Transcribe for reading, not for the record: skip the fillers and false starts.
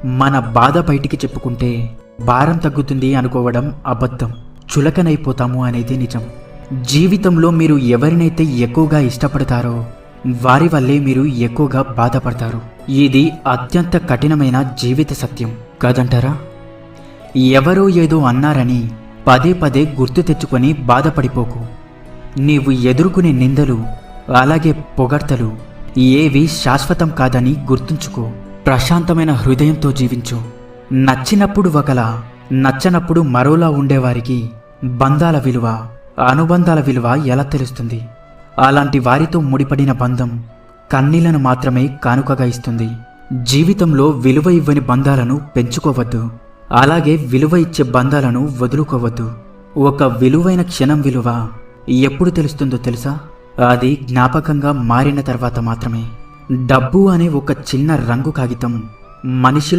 మన బాధ బయటికి చెప్పుకుంటే భారం తగ్గుతుంది అనుకోవడం అబద్ధం. చులకనైపోతాము అనేది నిజం. జీవితంలో మీరు ఎవరినైతే ఎక్కువగా ఇష్టపడతారో వారి వల్లే మీరు ఎక్కువగా బాధపడతారు. ఇది అత్యంత కఠినమైన జీవిత సత్యం కాదంటారా? ఎవరో ఏదో అన్నారని పదే పదే గుర్తు తెచ్చుకొని బాధపడిపోకు. నీవు ఎదుర్కొనే నిందలు అలాగే పొగడ్తలు ఏవి శాశ్వతం కాదని గుర్తుంచుకో. ప్రశాంతమైన హృదయంతో జీవించు. నచ్చినప్పుడు ఒకలా, నచ్చనప్పుడు మరోలా ఉండేవారికి బంధాల విలువ, అనుబంధాల విలువ ఎలా తెలుస్తుంది? అలాంటి వారితో ముడిపడిన బంధం కన్నీళ్లను మాత్రమే కానుకగా ఇస్తుంది. జీవితంలో విలువ ఇవ్వని బంధాలను పెంచుకోవద్దు. అలాగే విలువ ఇచ్చే బంధాలను వదులుకోవద్దు. ఒక విలువైన క్షణం విలువ ఎప్పుడు తెలుస్తుందో తెలుసా? అది జ్ఞాపకంగా మారిన తర్వాత మాత్రమే. డబ్బు అనే ఒక చిన్న రంగు కాగితం మనిషిలో